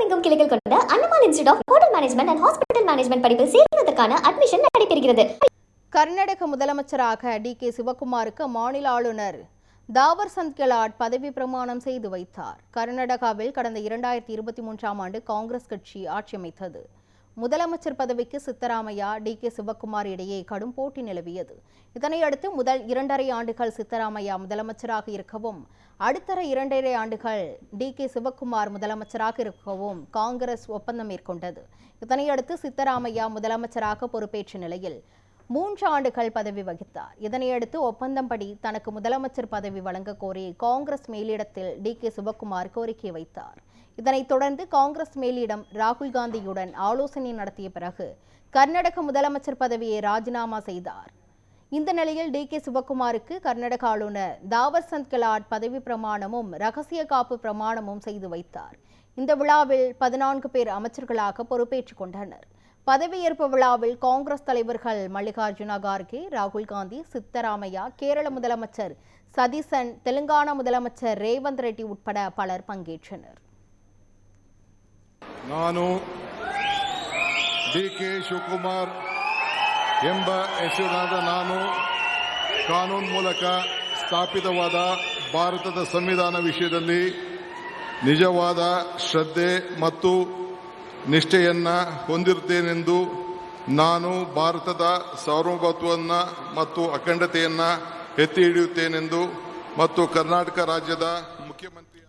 உலகமெங்கும் கிளைகள் கொண்ட Annamalai institute of hotel management and hospital management படிப்பில் சேர்வதற்கான அட்மிஷன் நடைபெறுகிறது. கர்நாடக முதலமைச்சராக டி.கே. சிவக்குமாருக்கு மாநில ஆளுநர் தாவர் சந்த் கெலாட் பதவி பிரமாணம் செய்து வைத்தார். கர்நாடகாவில் கடந்த 2023ஆம் ஆண்டு காங்கிரஸ் கட்சி ஆட்சி அமைத்தது. முதலமைச்சர் பதவிக்கு சித்தராமையா, டி.கே. சிவக்குமார் இடையே கடும் போட்டி நிலவியது. இதனையடுத்து முதல் 2.5 ஆண்டுகள் சித்தராமையா முதலமைச்சராக இருக்கவும், அடுத்த 2.5 ஆண்டுகள் டி.கே. சிவக்குமார் முதலமைச்சராக இருக்கவும் காங்கிரஸ் ஒப்பந்தம் மேற்கொண்டது. இதனையடுத்து சித்தராமையா முதலமைச்சராக பொறுப்பேற்ற நிலையில் 3 ஆண்டுகள் பதவி வகித்தார். இதனையடுத்து ஒப்பந்தம்படி தனக்கு முதலமைச்சர் பதவி வழங்க கோரி காங்கிரஸ் மேலிடத்தில் டி.கே. சிவக்குமார் கோரிக்கை வைத்தார். இதனைத் தொடர்ந்து காங்கிரஸ் மேலிடம் ராகுல் காந்தியுடன் ஆலோசனை நடத்திய பிறகு கர்நாடக முதலமைச்சர் பதவியை ராஜினாமா செய்தார். இந்த நிலையில் டி.கே. சிவக்குமாருக்கு கர்நாடக ஆளுநர் தாவர் சந்த் கெலாட் பதவி பிரமாணமும் ரகசிய காப்பு பிரமாணமும் செய்து வைத்தார். இந்த விழாவில் 14 பேர் அமைச்சர்களாக பொறுப்பேற்றுக் கொண்டனர். பதவியேற்பு விழாவில் காங்கிரஸ் தலைவர்கள் மல்லிகார்ஜுன கார்கே, ராகுல் காந்தி, சித்தராமையா, கேரள முதலமைச்சர் சதீசன், தெலுங்கானா முதலமைச்சர் ரேவந்த் ரெட்டி உட்பட பலர் பங்கேற்றனர். ನಾನು ಡಿ.ಕೆ. ಶಿವಕುಮಾರ್ ಎಂಬ ಹೆಸರಾದ ನಾನು ಕಾನೂನು ಮೂಲಕ ಸ್ಥಾಪಿತವಾದ ಭಾರತದ ಸಂವಿಧಾನ ವಿಷಯದಲ್ಲಿ ನಿಜವಾದ ಶ್ರದ್ಧೆ ಮತ್ತು ನಿಷ್ಠೆಯನ್ನು ಹೊಂದಿರುತ್ತೇನೆಂದು ನಾನು ಭಾರತದ ಸಾರ್ವಭೌಮತ್ವವನ್ನು ಮತ್ತು ಅಖಂಡತೆಯನ್ನು ಎತ್ತಿ ಹಿಡಿಯುತ್ತೇನೆಂದು ಮತ್ತು ಕರ್ನಾಟಕ ರಾಜ್ಯದ ಮುಖ್ಯಮಂತ್ರಿ